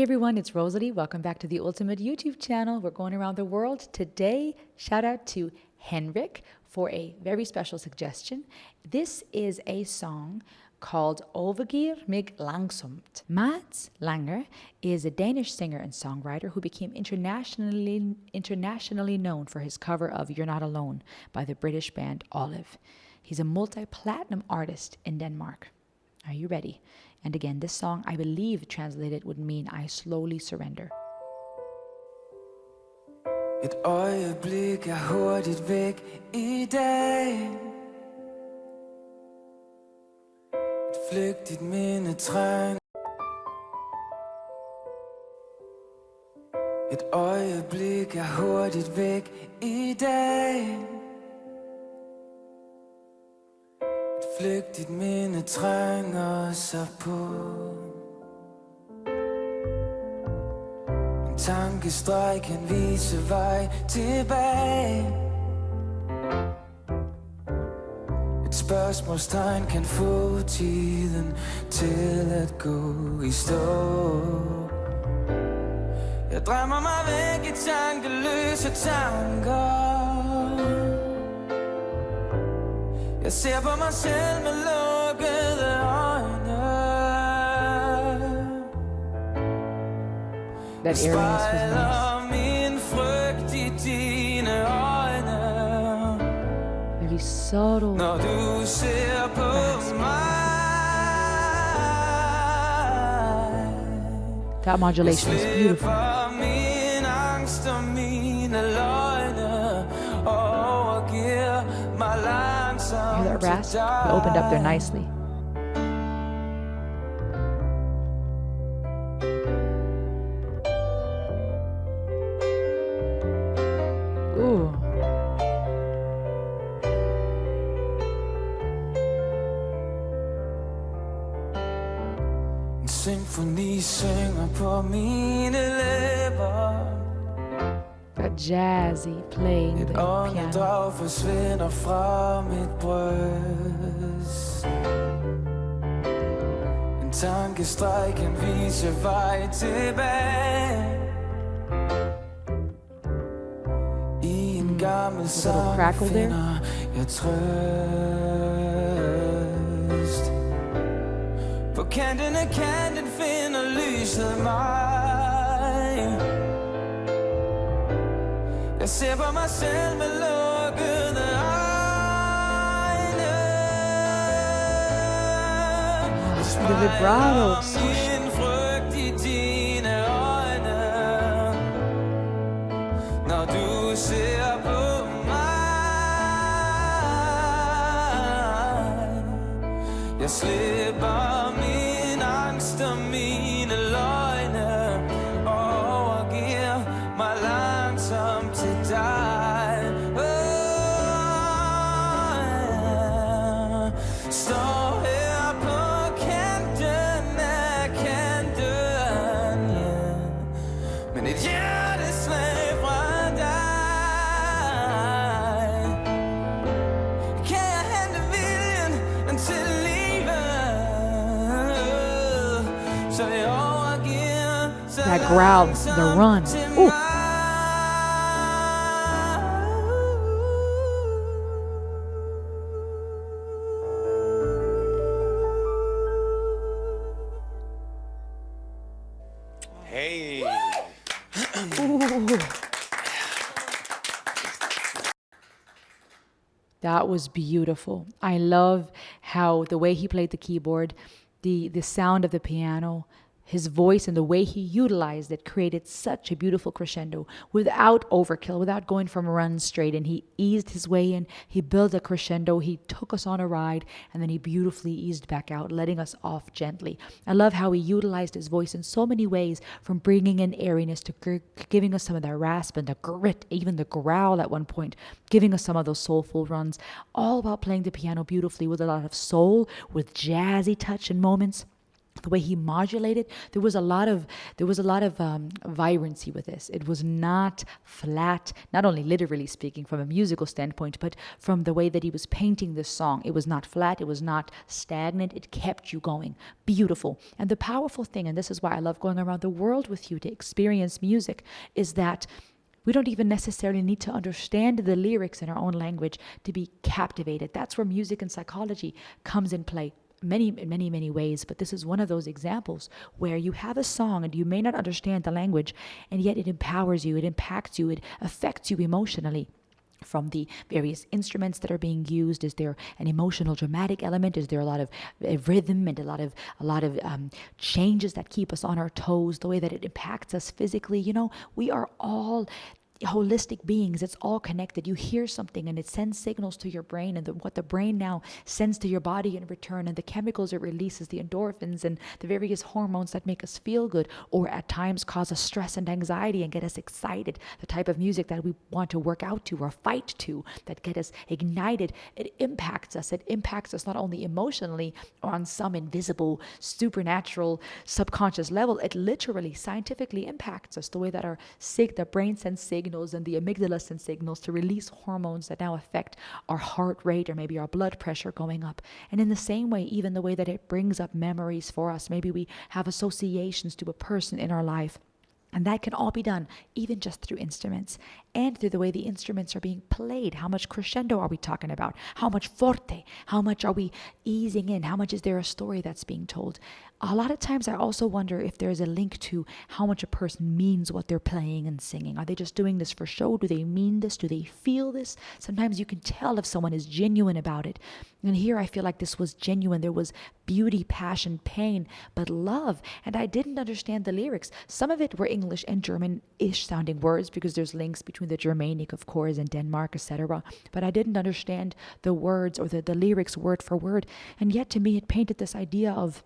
Hey everyone, it's Rosalie. Welcome back to the Ultimate YouTube channel. We're going around the world. Today, shout out to Henrik for a very special suggestion. This is a song called Overgir med langsomt. Mads Langer is a Danish singer and songwriter who became internationally known for his cover of You're Not Alone by the British band Olive. He's a multi-platinum artist in Denmark. Are you ready? And again, this song, I believe translated would mean I slowly surrender. Et øjeblik hurtigt væk i dag. Et flygtigt minde træng. Et øjeblik hurtigt væk i dag. Flygtigt minde trænger sig på. En tankestreg kan vise vej tilbage. Et spørgsmålstegn kan få tiden til at gå i stå. Jeg drømmer mig væk i tankeløse tanker. Jeg ser på mig selv med lukkede øjne. That airiness was nice. Min frygt i dine øjne. Very subtle. Når du ser på mig. That modulation is beautiful. Min angst og mine løgne overgiver mig langsomt. Hear that rasp? It opened up there nicely. Ooh. En symfoni synger på mine læber. That jazzy playing the Et piano. åndedrag forsvinder fra mit bryst. En tankestreg kan vise vej tilbage. I en gammel sang finder jeg trøst. På kanten af kanten finder lyset mig. Jeg ser på mig selv med lukkede øjne. The vibrato. Min frygt i dine øjne. Når du ser på mig. Jeg slipper min angst og mine løgne. Overgiver mig langsomt til dig. Står her på kanten af kanten, yeah. Men et hjerteslag fra dig. Kan jeg hente viljen til livet? Så jeg overgiver så That growl, the run. Ooh. Hey. Ooh. That was beautiful. I love how the way he played the keyboard, the sound of the piano, his voice and the way he utilized it created such a beautiful crescendo without overkill, without going from run straight in. He eased his way in, he built a crescendo, he took us on a ride, and then he beautifully eased back out, letting us off gently. I love how he utilized his voice in so many ways, from bringing in airiness to giving us some of that rasp and the grit, even the growl at one point, giving us some of those soulful runs, all about playing the piano beautifully with a lot of soul, with jazzy touch in moments. the way he modulated, there was a lot of vibrancy with this. It was not flat, not only literally speaking from a musical standpoint, but from the way that he was painting this song. It was not flat, it was not stagnant, it kept you going. Beautiful. And the powerful thing, and this is why I love going around the world with you to experience music, is that we don't even necessarily need to understand the lyrics in our own language to be captivated. That's where music and psychology comes in play in many ways. But this is one of those examples where you have a song and you may not understand the language, and yet it empowers you, it impacts you, it affects you emotionally. From the various instruments that are being used, is there an emotional dramatic element? Is there a lot of rhythm and a lot of changes that keep us on our toes? The way that it impacts us physically, we are all holistic beings. It's all connected. You hear something and it sends signals to your brain, and what the brain now sends to your body in return, and the chemicals it releases, the endorphins and the various hormones that make us feel good, or at times cause us stress and anxiety and get us excited. The type of music that we want to work out to or fight to, that get us ignited, it impacts us. It impacts us not only emotionally or on some invisible, supernatural, subconscious level. It literally, scientifically impacts us. The way that the brain sends signals and the amygdala sends signals to release hormones that now affect our heart rate or maybe our blood pressure going up. And in the same way, even the way that it brings up memories for us. Maybe we have associations to a person in our life. And that can all be done even just through instruments and through the way the instruments are being played. How much crescendo are we talking about? How much forte? How much are we easing in? How much is there a story that's being told? A lot of times I also wonder if there's a link to how much a person means what they're playing and singing. Are they just doing this for show? Do they mean this? Do they feel this? Sometimes you can tell if someone is genuine about it. And here I feel like this was genuine. There was beauty, passion, pain, but love. And I didn't understand the lyrics. Some of it were English and German-ish sounding words because there's links between the Germanic, of course, and Denmark, etc. But I didn't understand the words or the lyrics word for word. And yet to me it painted this idea of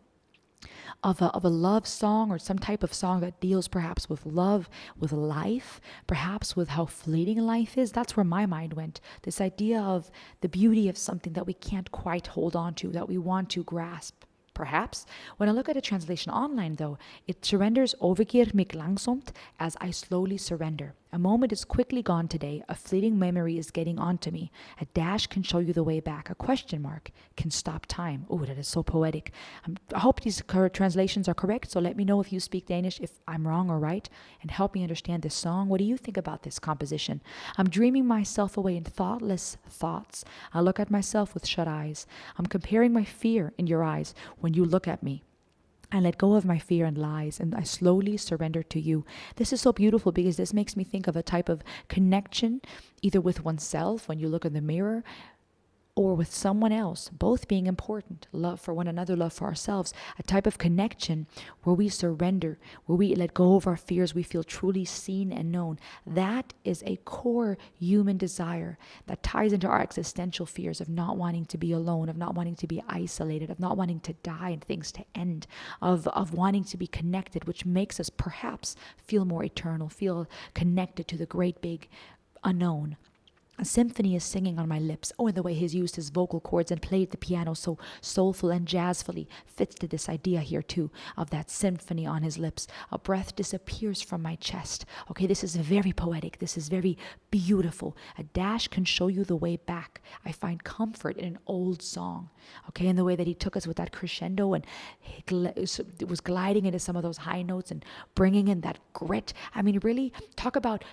a love song, or some type of song that deals perhaps with love, with life, perhaps with how fleeting life is. That's where my mind went. This idea of the beauty of something that we can't quite hold on to, that we want to grasp. Perhaps. When I look at a translation online, though, it surrenders overgir mig langsomt, as I slowly surrender. A moment is quickly gone today. A fleeting memory is getting onto me. A dash can show you the way back. A question mark can stop time. Oh, that is so poetic. I hope these translations are correct. So let me know if you speak Danish, if I'm wrong or right, and help me understand this song. What do you think about this composition? I'm dreaming myself away in thoughtless thoughts. I look at myself with shut eyes. I'm comparing my fear in your eyes when you look at me. I let go of my fear and lies, and I slowly surrender to you. This is so beautiful because this makes me think of a type of connection, either with oneself when you look in the mirror, or with someone else, both being important. Love for one another, love for ourselves. A type of connection where we surrender, where we let go of our fears, we feel truly seen and known. That is a core human desire that ties into our existential fears of not wanting to be alone, of not wanting to be isolated, of not wanting to die and things to end, of wanting to be connected, which makes us perhaps feel more eternal, feel connected to the great big unknown. A symphony is singing on my lips. Oh, and the way he's used his vocal cords and played the piano so soulful and jazzfully fits to this idea here too, of that symphony on his lips. A breath disappears from my chest. Okay, this is very poetic. This is very beautiful. A dash can show you the way back. I find comfort in an old song. Okay, in the way that he took us with that crescendo and it was gliding into some of those high notes and bringing in that grit. I mean, really,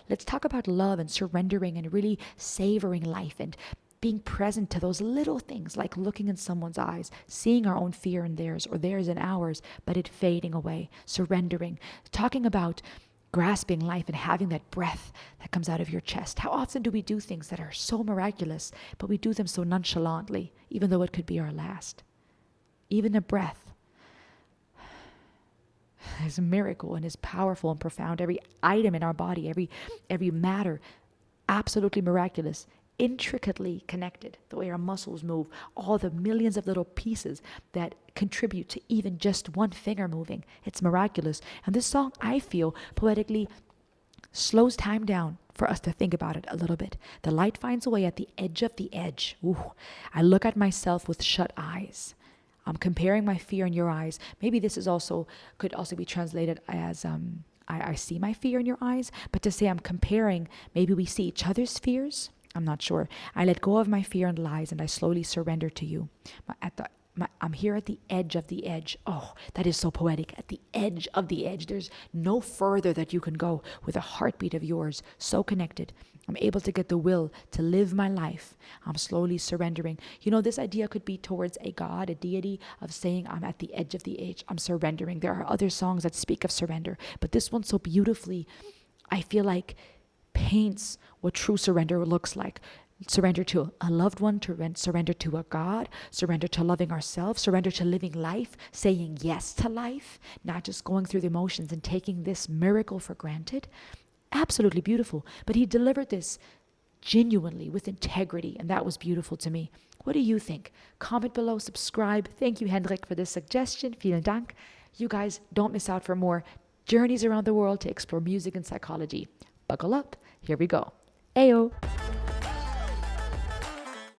let's talk about love and surrendering and really savoring life and being present to those little things, like looking in someone's eyes, seeing our own fear in theirs or theirs in ours, but it fading away, surrendering, talking about grasping life and having that breath that comes out of your chest. How often do we do things that are so miraculous, but we do them so nonchalantly, even though it could be our last? Even a breath is a miracle and is powerful and profound. Every item in our body, every matter, absolutely miraculous, intricately connected. The way our muscles move, all the millions of little pieces that contribute to even just one finger moving. It's miraculous. And this song, I feel, poetically slows time down for us to think about it a little bit. The light finds a way at the edge of the edge. Ooh, I look at myself with shut eyes. I'm comparing my fear in your eyes. Maybe this is could also be translated as I see my fear in your eyes, but to say I'm comparing, maybe we see each other's fears. I'm not sure. I let go of my fear and lies, and I slowly surrender to you. I'm here at the edge of the edge. Oh, that is so poetic. At the edge of the edge. There's no further that you can go with a heartbeat of yours, so connected. I'm able to get the will to live my life. I'm slowly surrendering. This idea could be towards a God, a deity, of saying I'm at the edge of the edge. I'm surrendering. There are other songs that speak of surrender, but this one so beautifully, I feel like, paints what true surrender looks like. Surrender to a loved one, surrender to a God, surrender to loving ourselves, surrender to living life, saying yes to life, not just going through the emotions and taking this miracle for granted. Absolutely beautiful. But he delivered this genuinely with integrity, and that was beautiful to me. What do you think? Comment below, subscribe. Thank you, Hendrik, for this suggestion. Vielen Dank. You guys don't miss out for more journeys around the world to explore music and psychology. Buckle up. Here we go. Ayo.